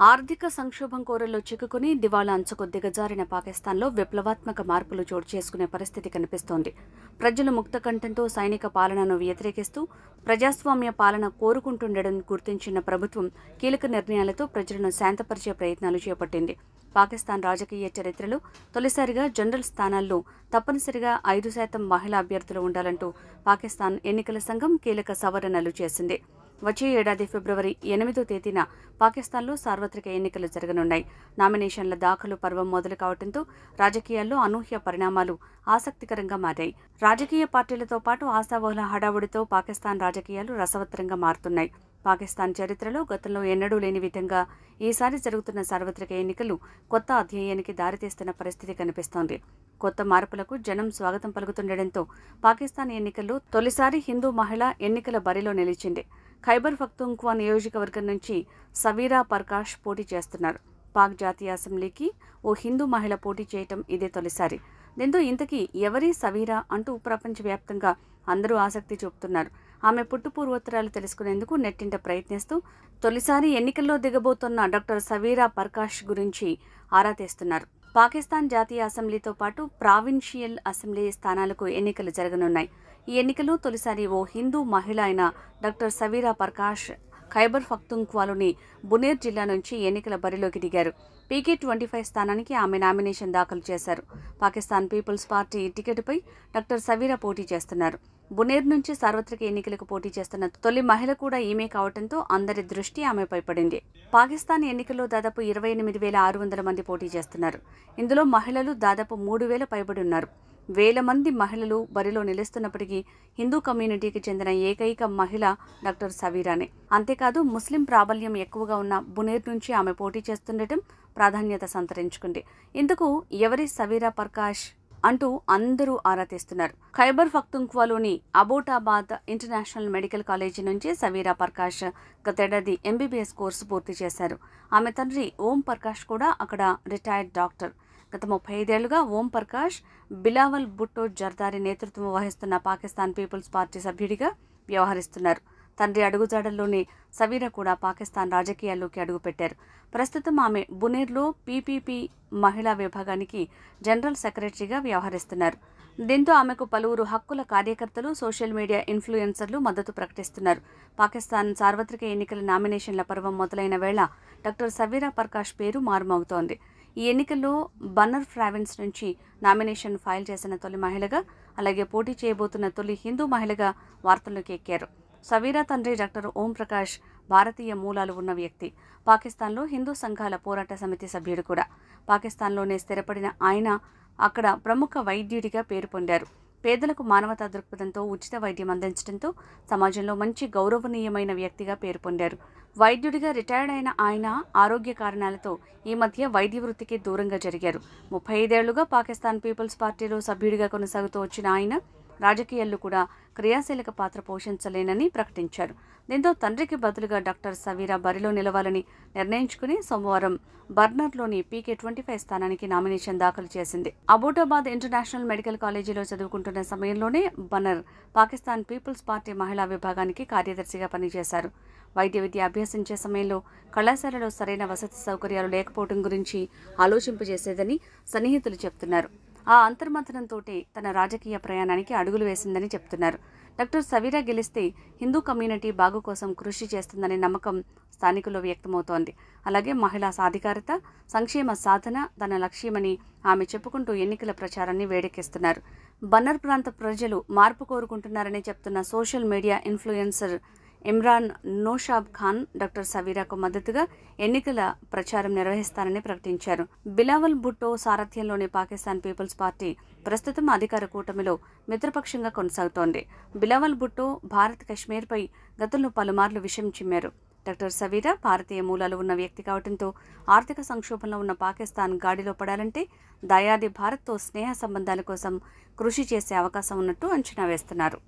ఆర్థిక సంక్షోభం కోరల్లో చిక్కుకుని దివాళా అంచుకు దిగజారిన పాకిస్తాన్లో విప్లవాత్మక మార్పులు చోటు చేసుకునే పరిస్థితి కనిపిస్తోంది. ప్రజలు ముక్తకంఠంతో సైనిక పాలనను వ్యతిరేకిస్తూ ప్రజాస్వామ్య పాలన కోరుకుంటుండడం గుర్తించిన ప్రభుత్వం కీలక నిర్ణయాలతో ప్రజలను శాంతపరిచే ప్రయత్నాలు చేపట్టింది. పాకిస్తాన్ రాజకీయ చరిత్రలో తొలిసారిగా జనరల్ స్థానాల్లో తప్పనిసరిగా 5% మహిళా అభ్యర్థులు ఉండాలంటూ పాకిస్తాన్ ఎన్నికల సంఘం కీలక సవరణలు చేసింది. వచ్చే ఏడాది ఫిబ్రవరి 8వ తేదీన పాకిస్తాన్లో సార్వత్రిక ఎన్నికలు జరగనున్నాయి. నామినేషన్ల దాఖలు పర్వం మొదలు కావడంతో రాజకీయాల్లో అనూహ్య పరిణామాలు ఆసక్తికరంగా మారాయి. రాజకీయ పార్టీలతో పాటు ఆశావహుల హడావుడితో పాకిస్తాన్ రాజకీయాలు రసవత్తరంగా మారుతున్నాయి. పాకిస్తాన్ చరిత్రలో గతంలో ఎన్నడూ లేని విధంగా ఈసారి జరుగుతున్న సార్వత్రిక ఎన్నికలు కొత్త అధ్యాయానికి దారితీస్తున్న పరిస్థితి కనిపిస్తోంది. కొత్త మార్పులకు జనం స్వాగతం పలుకుతుండటంతో పాకిస్తాన్ ఎన్నికల్లో తొలిసారి హిందూ మహిళ ఎన్నికల బరిలో నిలిచింది. ఖైబర్ పఖ్తూన్ఖ్వా నియోజకవర్గం నుంచి సవీరా పర్కాష్ పోటీ చేస్తున్నారు. పాక్ జాతీయ అసెంబ్లీకి ఓ హిందూ మహిళ పోటీ చేయటం ఇదే తొలిసారి. దీంతో ఇంతకీ ఎవరి సవీరా అంటూ ప్రపంచవ్యాప్తంగా అందరూ ఆసక్తి చూపుతున్నారు. ఆమె పుట్టుపూర్వోత్తరాలు తెలుసుకునేందుకు నెట్టింట ప్రయత్నిస్తూ తొలిసారి ఎన్నికల్లో దిగబోతున్న డాక్టర్ సవీరా పర్కాష్ గురించి ఆరా తీస్తున్నారు. పాకిస్తాన్ జాతీయ అసెంబ్లీతో పాటు ప్రావిన్షియల్ అసెంబ్లీ స్థానాలకు ఎన్నికలు జరగనున్నాయి. ఈ ఎన్నికల్లో తొలిసారి ఓ హిందూ మహిళ అయిన డాక్టర్ సవీరా పర్కాష్ ఖైబర్ పఖ్తూన్ఖ్వాలోని బునేర్ జిల్లా నుంచి ఎన్నికల బరిలోకి దిగారు. PK-25 స్థానానికి ఆమె నామినేషన్ దాఖలు చేశారు. పాకిస్తాన్ పీపుల్స్ పార్టీ టికెట్పై డాక్టర్ సవీరా పోటీ చేస్తున్నారు. బునేర్ నుంచి సార్వత్రిక ఎన్నికలకు పోటీ చేస్తున్న తొలి మహిళ కూడా ఈమె కావడంతో అందరి దృష్టి ఆమెపై పడింది. పాకిస్తాన్ ఎన్నికల్లో దాదాపు 28,600 మంది పోటీ చేస్తున్నారు. ఇందులో మహిళలు దాదాపు 3,000 పైబడి ఉన్నారు. వేల మంది మహిళలు బరిలో నిలుస్తున్నప్పటికీ హిందూ కమ్యూనిటీకి చెందిన ఏకైక మహిళ డాక్టర్ సవీరానే. అంతేకాదు ముస్లిం ప్రాబల్యం ఎక్కువగా ఉన్న బునేర్ నుంచి ఆమె పోటీ చేస్తుండటం ప్రాధాన్యత సంతరించుకుంది. ఇందుకు ఎవరి సవీరా పర్కాష్ అంటూ అందరూ ఆరా తీస్తున్నారు. ఖైబర్ పఖ్తూన్ఖ్వాలోని అబోటాబాద్ ఇంటర్నేషనల్ మెడికల్ కాలేజీ నుంచి సవీరా పర్కాష్ గతేడాది MBBS కోర్సు పూర్తి చేశారు. ఆమె తండ్రి ఓం పర్కాష్ కూడా అక్కడ రిటైర్డ్ డాక్టర్. గత 35 ఏళ్లుగా ఓం పర్కాష్ బిలావల్ భుట్టో జర్దారీ నేతృత్వం వహిస్తున్న పాకిస్తాన్ పీపుల్స్ పార్టీ సభ్యుడిగా వ్యవహరిస్తున్నారు. తండ్రి అడుగుజాడల్లోనే సవీరా కూడా పాకిస్తాన్ రాజకీయాల్లోకి అడుగుపెట్టారు. ప్రస్తుతం ఆమె బునేర్లో PPP మహిళా విభాగానికి జనరల్ సెక్రటరీగా వ్యవహరిస్తున్నారు. దీంతో ఆమెకు పలువురు హక్కుల కార్యకర్తలు, సోషల్ మీడియా ఇన్ఫ్లుయెన్సర్లు మద్దతు ప్రకటిస్తున్నారు. పాకిస్తాన్ సార్వత్రిక ఎన్నికల నామినేషన్ల పర్వం మొదలైన వేళ డాక్టర్ సవీరా పర్కాష్ పేరు మారుమోగుతోంది. ఈ ఎన్నికల్లో బన్నర్ ప్రావిన్స్ నుంచి నామినేషన్ ఫైల్ చేసిన తొలి మహిళగా, అలాగే పోటీ చేయబోతున్న తొలి హిందూ మహిళగా వార్తల్లోకి ఎక్కారు. సవీరా తండ్రి డాక్టర్ ఓం ప్రకాష్ భారతీయ మూలాలు ఉన్న వ్యక్తి. పాకిస్తాన్లో హిందూ సంఘాల పోరాట సమితి సభ్యుడు కూడా. పాకిస్తాన్లోనే స్థిరపడిన ఆయన అక్కడ ప్రముఖ వైద్యుడిగా పేరు పొందారు. పేదలకు మానవతా దృక్పథంతో ఉచిత వైద్యం అందించడంతో సమాజంలో మంచి గౌరవనీయమైన వ్యక్తిగా పేరు పొందారు. వైద్యుడిగా రిటైర్డ్ అయిన ఆయన ఆరోగ్య కారణాలతో ఈ మధ్య వైద్య వృత్తికి దూరంగా జరిగారు. 35 ఏళ్లుగా పాకిస్తాన్ పీపుల్స్ పార్టీలో సభ్యుడిగా కొనసాగుతూ వచ్చిన ఆయన రాజకీయాల్లో కూడా క్రియాశీలక పాత్ర పోషించలేనని ప్రకటించారు. దీంతో తండ్రికి బదులుగా డాక్టర్ సవీరా బరిలో నిలవాలని నిర్ణయించుకుని సోమవారం బర్నర్లోని PK-25 స్థానానికి నామినేషన్ దాఖలు చేసింది. అబోటాబాద్ ఇంటర్నేషనల్ మెడికల్ కాలేజీలో చదువుకుంటున్న సమయంలోనే బన్నర్ పాకిస్తాన్ పీపుల్స్ పార్టీ మహిళా విభాగానికి కార్యదర్శిగా పనిచేశారు. వైద్య విద్య అభ్యసించే సమయంలో కళాశాలలో సరైన వసతి సౌకర్యాలు లేకపోవడం గురించి ఆలోచింపజేసేదని సన్నిహితులు చెప్తున్నారు. ఆ అంతర్మథనంతోటే తన రాజకీయ ప్రయాణానికి అడుగులు వేసిందని చెప్తున్నారు. డాక్టర్ సవీరా గెలిస్తే హిందూ కమ్యూనిటీ బాగు కోసం కృషి చేస్తుందనే నమ్మకం స్థానికుల్లో వ్యక్తమవుతోంది. అలాగే మహిళా సాధికారత, సంక్షేమ సాధన తన లక్ష్యమని ఆమె చెప్పుకుంటూ ఎన్నికల ప్రచారాన్ని వేడెక్కిస్తున్నారు. బన్నర్ ప్రాంత ప్రజలు మార్పు కోరుకుంటున్నారని చెప్తున్న social media influencer Imran Noshab Khan doctor సవీరాకు మద్దతుగా ఎన్నికల ప్రచారం నిర్వహిస్తానని ప్రకటించారు. బిలావల్ భుట్టో సారథ్యంలోని పాకిస్తాన్ పీపుల్స్ పార్టీ ప్రస్తుతం అధికార కూటమిలో మిత్రపక్షంగా కొనసాగుతోంది. బిలావల్ భుట్టో భారత్ కశ్మీర్పై గతంలో పలుమార్లు విషం చిమ్మారు. డాక్టర్ సవీరా భారతీయ మూలాలు ఉన్న వ్యక్తి కావడంతో ఆర్థిక సంక్షోభంలో ఉన్న పాకిస్తాన్ గాడిలో పడాలంటే దయాది భారత్తో స్నేహ సంబంధాల కోసం కృషి చేసే అవకాశం ఉన్నట్టు అంచనా వేస్తున్నారు.